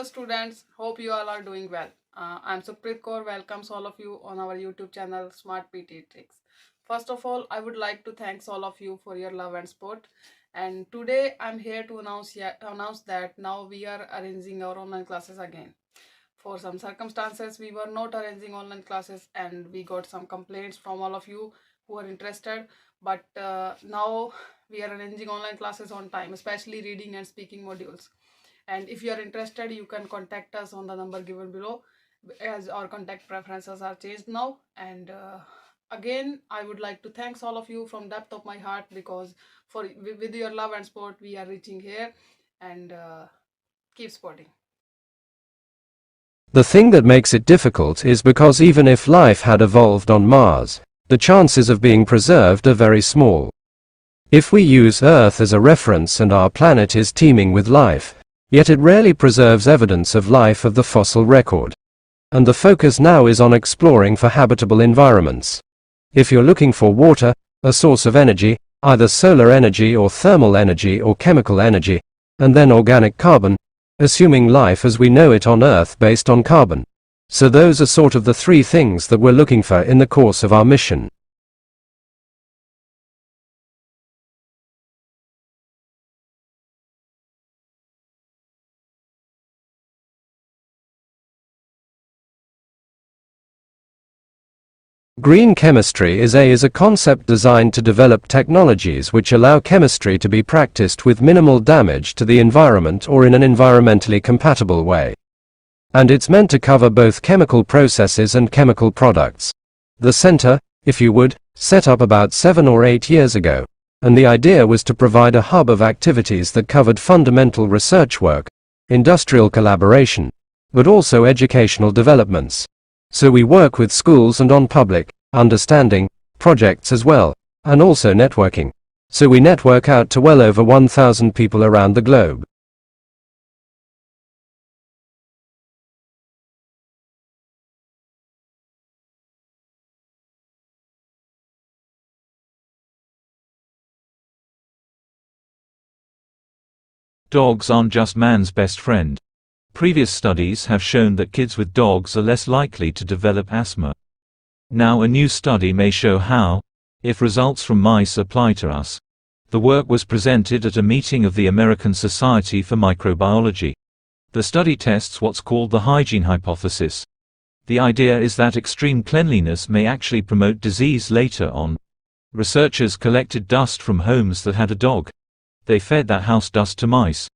Hello students, hope you all are doing well. I'm Supreet Kaur, welcomes all of you on our YouTube channel Smart PTE Tricks. First of all, I would like to thank all of you for your love and support. And today I'm here to announce that now we are arranging our online classes again. For some circumstances, we were not arranging online classes and we got some complaints from all of you who are interested. But now we are arranging online classes on time, especially reading and speaking modules. And if you are interested, you can contact us on the number given below, as our contact preferences are changed now. And again, I would like to thank all of you from depth of my heart, because with your love and support we are reaching here. And keep supporting. The thing that makes it difficult is because even if life had evolved on Mars, the chances of being preserved are very small. If we use Earth as a reference and our planet is teeming with life, yet it rarely preserves evidence of life of the fossil record. And the focus now is on exploring for habitable environments. If you're looking for water, a source of energy, either solar energy or thermal energy or chemical energy, and then organic carbon, assuming life as we know it on Earth based on carbon. So those are sort of the three things that we're looking for in the course of our mission. Green chemistry is a concept designed to develop technologies which allow chemistry to be practiced with minimal damage to the environment or in an environmentally compatible way. And it's meant to cover both chemical processes and chemical products. The center, if you would, set up about 7 or 8 years ago, and the idea was to provide a hub of activities that covered fundamental research work, industrial collaboration, but also educational developments. So we work with schools and on public, understanding, projects as well, and also networking. So we network out to well over 1,000 people around the globe. Dogs aren't just man's best friend. Previous studies have shown that kids with dogs are less likely to develop asthma. Now a new study may show how, if results from mice apply to us. The work was presented at a meeting of the American Society for Microbiology. The study tests what's called the hygiene hypothesis. The idea is that extreme cleanliness may actually promote disease later on. Researchers collected dust from homes that had a dog. They fed that house dust to mice.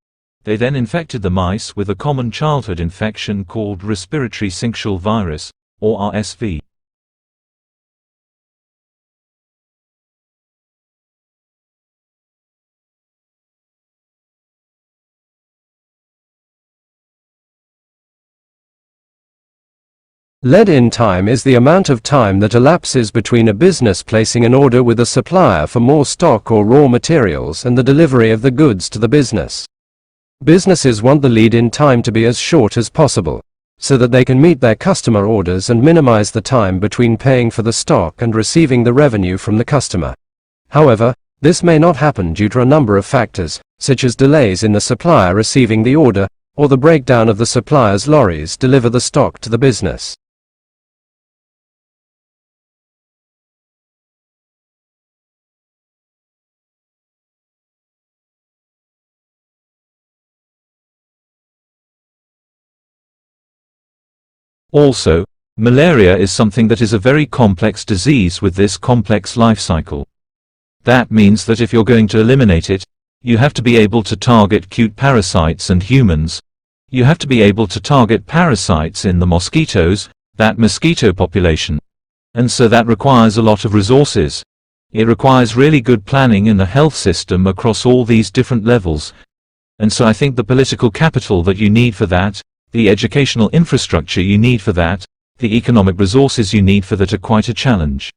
They then infected the mice with a common childhood infection called respiratory syncytial virus, or RSV. Lead-in time is the amount of time that elapses between a business placing an order with a supplier for more stock or raw materials and the delivery of the goods to the business. Businesses want the lead-in time to be as short as possible, so that they can meet their customer orders and minimize the time between paying for the stock and receiving the revenue from the customer. However, this may not happen due to a number of factors, such as delays in the supplier receiving the order, or the breakdown of the supplier's lorries deliver the stock to the business. Also, malaria is something that is a very complex disease with this complex life cycle. That means that if you're going to eliminate it, you have to be able to target cute parasites and humans. You have to be able to target parasites in the mosquitoes, that mosquito population. And so that requires a lot of resources. It requires really good planning in the health system across all these different levels. And so I think the political capital that you need for that, the educational infrastructure you need for that, the economic resources you need for that are quite a challenge.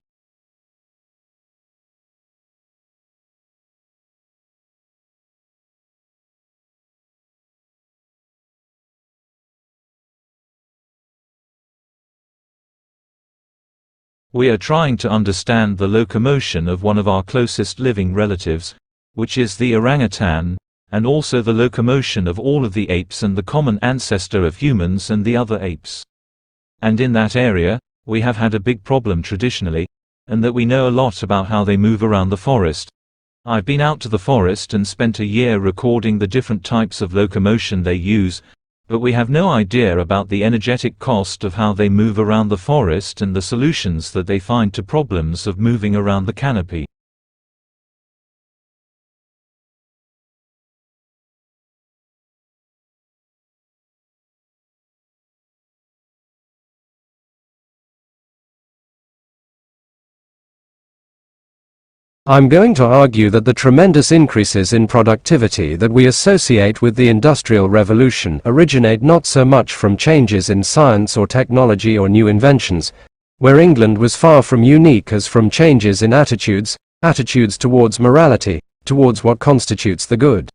We are trying to understand the locomotion of one of our closest living relatives, which is the orangutan, and also the locomotion of all of the apes and the common ancestor of humans and the other apes. And in that area, we have had a big problem traditionally, and that we know a lot about how they move around the forest. I've been out to the forest and spent a year recording the different types of locomotion they use, but we have no idea about the energetic cost of how they move around the forest and the solutions that they find to problems of moving around the canopy. I'm going to argue that the tremendous increases in productivity that we associate with the Industrial Revolution originate not so much from changes in science or technology or new inventions, where England was far from unique, as from changes in attitudes towards morality, towards what constitutes the good.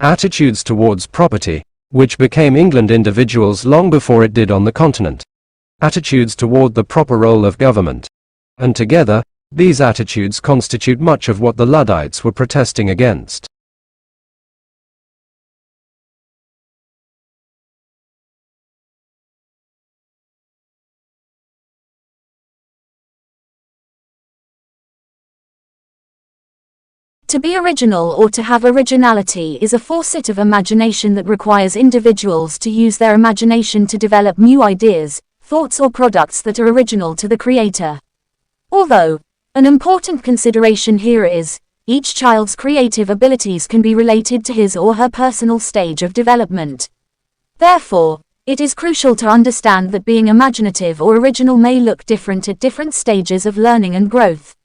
Attitudes towards property, which became England individuals long before it did on the continent. Attitudes toward the proper role of government. And together, these attitudes constitute much of what the Luddites were protesting against. To be original or to have originality is a facet of imagination that requires individuals to use their imagination to develop new ideas, thoughts or products that are original to the creator. Although, an important consideration here is, each child's creative abilities can be related to his or her personal stage of development. Therefore, it is crucial to understand that being imaginative or original may look different at different stages of learning and growth.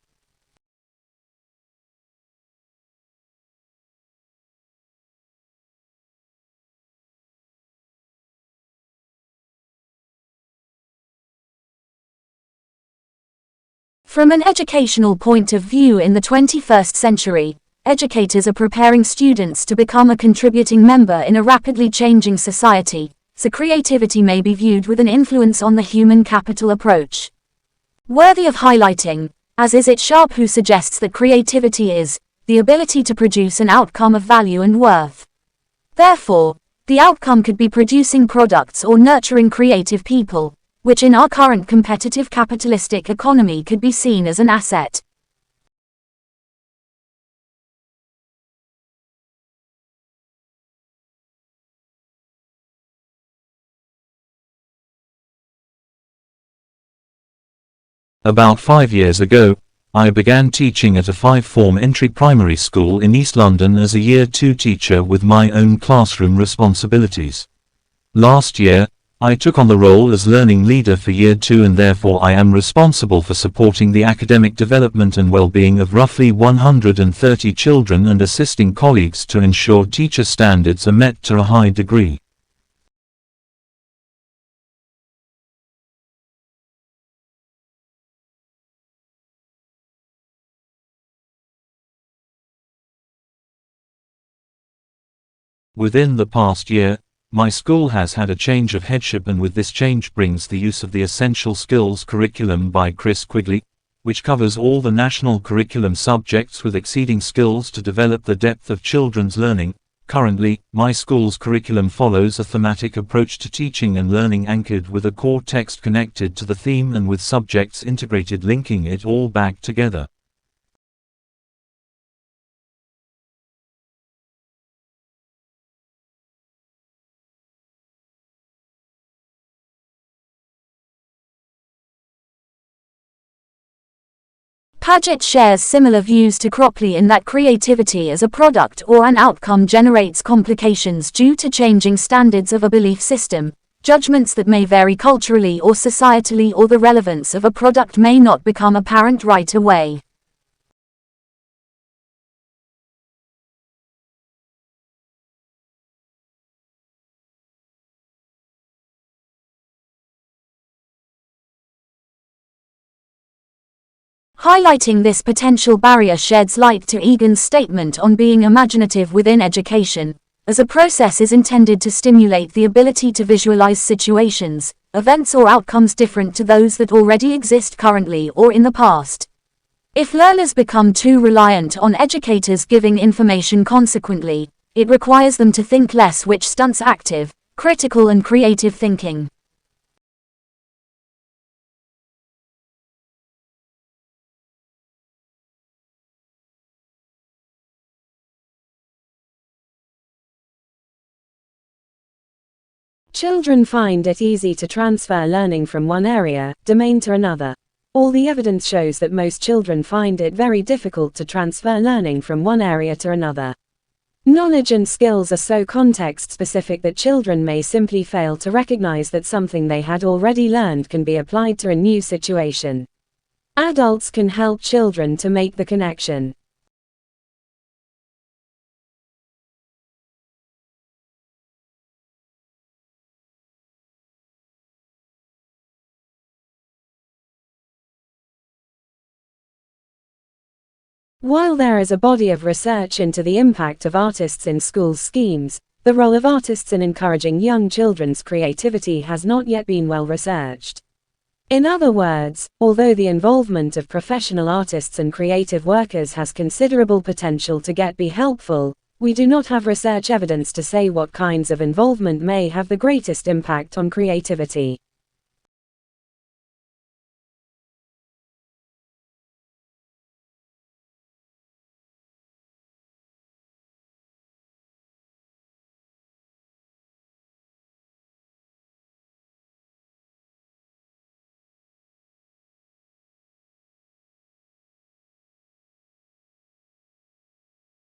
From an educational point of view, in the 21st century, educators are preparing students to become a contributing member in a rapidly changing society, so creativity may be viewed with an influence on the human capital approach. Worthy of highlighting, as is it Sharp who suggests that creativity is the ability to produce an outcome of value and worth. Therefore, the outcome could be producing products or nurturing creative people, which in our current competitive capitalistic economy could be seen as an asset. About 5 years ago, I began teaching at a 5-form entry primary school in East London as a Year 2 teacher with my own classroom responsibilities. Last year, I took on the role as learning leader for Year 2, and therefore I am responsible for supporting the academic development and well-being of roughly 130 children and assisting colleagues to ensure teacher standards are met to a high degree. Within the past year, my school has had a change of headship, and with this change brings the use of the Essential Skills curriculum by Chris Quigley, which covers all the national curriculum subjects with exceeding skills to develop the depth of children's learning. Currently, my school's curriculum follows a thematic approach to teaching and learning, anchored with a core text connected to the theme and with subjects integrated, linking it all back together. Paget shares similar views to Cropley in that creativity as a product or an outcome generates complications due to changing standards of a belief system, judgments that may vary culturally or societally, or the relevance of a product may not become apparent right away. Highlighting this potential barrier sheds light to Egan's statement on being imaginative within education, as a process is intended to stimulate the ability to visualize situations, events or outcomes different to those that already exist currently or in the past. If learners become too reliant on educators giving information, consequently, It requires them to think less, which stunts active, critical and creative thinking. Children find it easy to transfer learning from one area, domain to another. All the evidence shows that most children find it very difficult to transfer learning from one area to another. Knowledge and skills are so context-specific that children may simply fail to recognize that something they had already learned can be applied to a new situation. Adults can help children to make the connection. While there is a body of research into the impact of artists in schools schemes, the role of artists in encouraging young children's creativity has not yet been well researched. In other words, although the involvement of professional artists and creative workers has considerable potential to be helpful, we do not have research evidence to say what kinds of involvement may have the greatest impact on creativity.